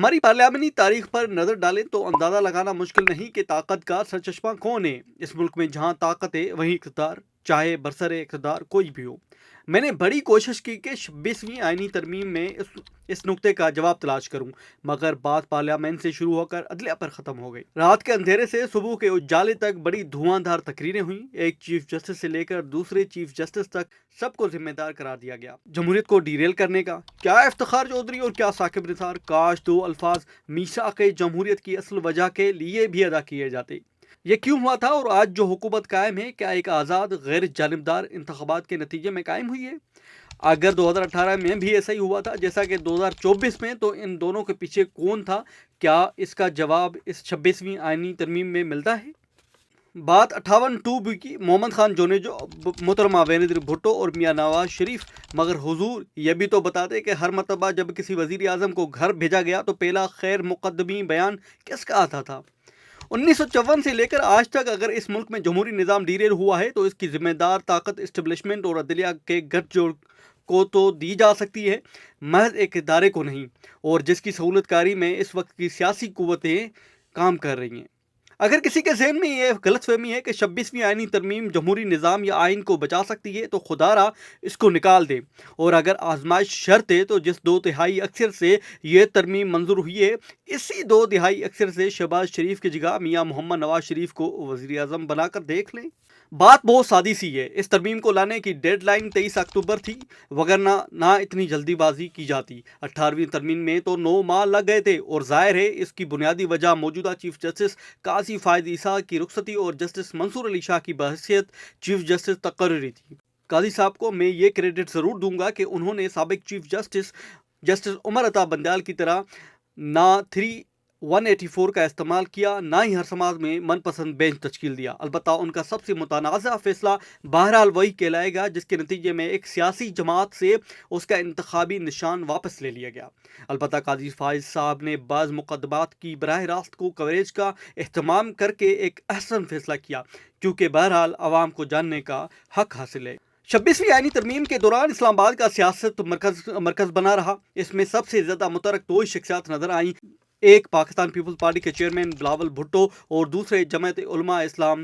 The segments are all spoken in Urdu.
ہماری پارلیمانی تاریخ پر نظر ڈالیں تو اندازہ لگانا مشکل نہیں کہ طاقت کا سرچشمہ کون ہے۔ اس ملک میں جہاں طاقت ہے وہیں اقتدار، چاہے برسر اقتدار کوئی بھی ہو۔ میں نے بڑی کوشش کی کہ 26ویں آئینی ترمیم میں اس نقطے کا جواب تلاش کروں، مگر بات پارلیمنٹ سے شروع ہو کر عدلیہ پر ختم ہو گئی۔ رات کے اندھیرے سے صبح کے اجالے تک بڑی دھواں دھار تقریریں ہوئیں۔ ایک چیف جسٹس سے لے کر دوسرے چیف جسٹس تک سب کو ذمہ دار قرار دیا گیا جمہوریت کو ڈیریل کرنے کا۔ کیا افتخار چودھری اور کیا ثاقب نثار، کاش دو الفاظ میثاق جمہوریت کی اصل وجہ کے لیے بھی ادا کیے جاتے۔ یہ کیوں ہوا تھا اور آج جو حکومت قائم ہے کیا ایک آزاد غیر جانبدار انتخابات کے نتیجے میں قائم ہوئی ہے؟ اگر 2018 میں بھی ایسا ہی ہوا تھا جیسا کہ 2024 میں، تو ان دونوں کے پیچھے کون تھا؟ کیا اس کا جواب اس 26ویں آئینی ترمیم میں ملتا ہے؟ بات 58(2) کی محمد خان جونیجو، محترمہ وینیندر بھٹو اور میاں نواز شریف، مگر حضور یہ بھی تو بتاتے کہ ہر مرتبہ جب کسی وزیر اعظم کو گھر بھیجا گیا تو پہلا خیر مقدمی بیان کس کا آتا تھا؟ 1954 سے لے کر آج تک اگر اس ملک میں جمہوری نظام ڈیریل ہوا ہے تو اس کی ذمہ دار طاقت اسٹیبلشمنٹ اور عدلیہ کے گٹھ جوڑ کو تو دی جا سکتی ہے، محض ایک ادارے کو نہیں، اور جس کی سہولت کاری میں اس وقت کی سیاسی قوتیں کام کر رہی ہیں۔ اگر کسی کے ذہن میں یہ غلط فہمی ہے کہ 26ویں آئینی ترمیم جمہوری نظام یا آئین کو بچا سکتی ہے تو خدا را اس کو نکال دے، اور اگر آزمائش شرط ہے تو جس 2/3 اکثر سے یہ ترمیم منظور ہوئی ہے، اسی 2/3 اکثر سے شہباز شریف کی جگہ میاں محمد نواز شریف کو وزیر اعظم بنا کر دیکھ لیں۔ بات بہت سادی سی ہے، اس ترمیم کو لانے کی ڈیڈ لائن 23 اکتوبر تھی، وگرنہ نہ اتنی جلدی بازی کی جاتی۔ 18ویں ترمیم میں تو 9 ماہ لگ گئے تھے، اور ظاہر ہے اس کی بنیادی وجہ موجودہ چیف جسٹس قاضی فائز عیسیٰ کی رخصتی اور جسٹس منصور علی شاہ کی بحیثیت چیف جسٹس تقرری تھی۔ قاضی صاحب کو میں یہ کریڈٹ ضرور دوں گا کہ انہوں نے سابق چیف جسٹس عمر عطا بندیال کی طرح نہ 184 کا استعمال کیا، نہ ہی ہر سماج میں من پسند بینچ تشکیل دیا۔ البتہ ان کا سب سے متنازع فیصلہ بہرحال وہی کہلائے گا جس کے نتیجے میں ایک سیاسی جماعت سے اس کا انتخابی نشان واپس لے لیا گیا۔ البتہ قاضی فائز صاحب نے بعض مقدمات کی براہ راست کو کوریج کا اہتمام کر کے ایک احسن فیصلہ کیا، کیونکہ بہرحال عوام کو جاننے کا حق حاصل ہے۔ 26ویں آئینی ترمیم کے دوران اسلام آباد کا سیاست مرکز بنا رہا۔ اس میں سب سے زیادہ متحرک دو شخصیات نظر آئیں، ایک پاکستان پیپلز پارٹی کے چیئرمین بلاول بھٹو اور دوسرے جمعیت علماء اسلام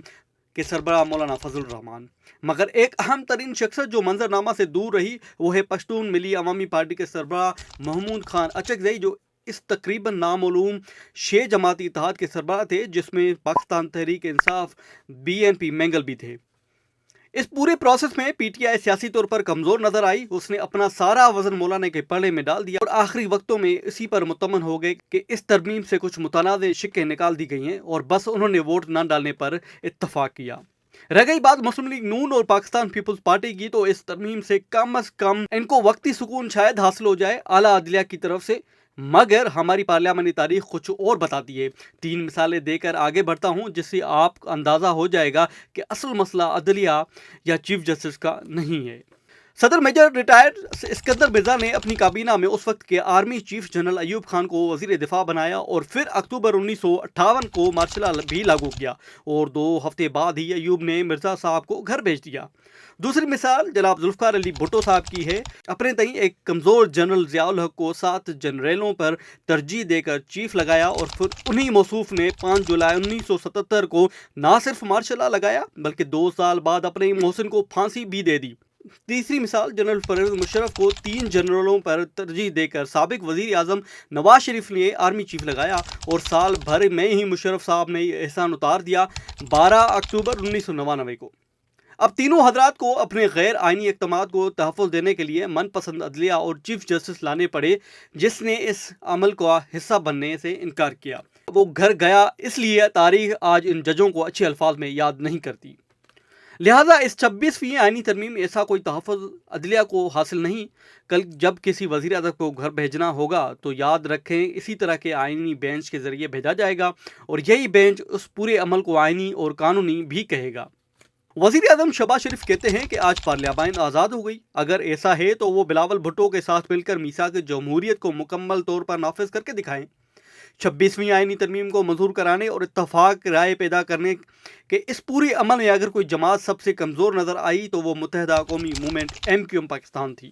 کے سربراہ مولانا فضل الرحمان۔ مگر ایک اہم ترین شخصیت جو منظرنامہ سے دور رہی وہ ہے پشتون ملی عوامی پارٹی کے سربراہ محمود خان اچکزئی، جو اس تقریباً نامعلوم 6 جماعتی اتحاد کے سربراہ تھے، جس میں پاکستان تحریک انصاف BNP مینگل بھی تھے۔ اس پورے پروسیس میں پی ٹی آئی سیاسی طور پر کمزور نظر آئی۔ اس نے اپنا سارا وزن مولانا کے پلڑے میں ڈال دیا اور آخری وقتوں میں اسی پر مطمئن ہو گئے کہ اس ترمیم سے کچھ متنازع شقیں نکال دی گئی ہیں، اور بس انہوں نے ووٹ نہ ڈالنے پر اتفاق کیا۔ رہ گئی بات مسلم لیگ نون اور پاکستان پیپلز پارٹی کی، تو اس ترمیم سے کم از کم ان کو وقتی سکون شاید حاصل ہو جائے اعلیٰ عدلیہ کی طرف سے، مگر ہماری پارلیمانی تاریخ کچھ اور بتاتی ہے۔ 3 مثالیں دے کر آگے بڑھتا ہوں جس سے آپ اندازہ ہو جائے گا کہ اصل مسئلہ عدلیہ یا چیف جسٹس کا نہیں ہے۔ صدر میجر ریٹائرڈ اسکندر مرزا نے اپنی کابینہ میں اس وقت کے army chief general Ayub Khan کو وزیر دفاع بنایا، اور پھر اکتوبر 1958 کو مارشل لا بھی لاگو کیا، اور 2 ہفتے بعد ہی ایوب نے مرزا صاحب کو گھر بھیج دیا۔ دوسری مثال جناب ذوالفقار علی بھٹو صاحب کی ہے۔ اپنے تئیں ایک کمزور جنرل ضیاء الحق کو 7 جنرلوں پر ترجیح دے کر چیف لگایا، اور پھر انہی موصوف نے 5 جولائی 1977 کو نہ صرف مارشل لا لگایا بلکہ 2 سال بعد اپنے محسن کو پھانسی بھی دے دی۔ تیسری مثال جنرل پرویز مشرف کو 3 جنرلوں پر ترجیح دے کر سابق وزیر اعظم نواز شریف نے آرمی چیف لگایا، اور سال بھر میں ہی مشرف صاحب نے یہ احسان اتار دیا 12 اکتوبر 1999 کو۔ اب تینوں حضرات کو اپنے غیر آئینی اقدامات کو تحفظ دینے کے لیے من پسند عدلیہ اور چیف جسٹس لانے پڑے، جس نے اس عمل کا حصہ بننے سے انکار کیا۔ وہ گھر گیا، اس لیے تاریخ آج ان ججوں کو اچھے الفاظ میں یاد نہیں کرتی۔ لہٰذا اس 26ویں آئینی ترمیم میں ایسا کوئی تحفظ عدلیہ کو حاصل نہیں۔ کل جب کسی وزیر اعظم کو گھر بھیجنا ہوگا تو یاد رکھیں اسی طرح کے آئینی بینچ کے ذریعے بھیجا جائے گا، اور یہی بینچ اس پورے عمل کو آئینی اور قانونی بھی کہے گا۔ وزیر اعظم شہباز شریف کہتے ہیں کہ آج پارلیمان آزاد ہو گئی۔ اگر ایسا ہے تو وہ بلاول بھٹو کے ساتھ مل کر میثاق جمہوریت کو مکمل طور پر نافذ کر کے دکھائیں۔ 26ویں آئینی ترمیم کو منظور کرانے اور اتفاق رائے پیدا کرنے کے اس پورے عمل میں اگر کوئی جماعت سب سے کمزور نظر آئی تو وہ متحدہ قومی موومنٹ MQM پاکستان تھی۔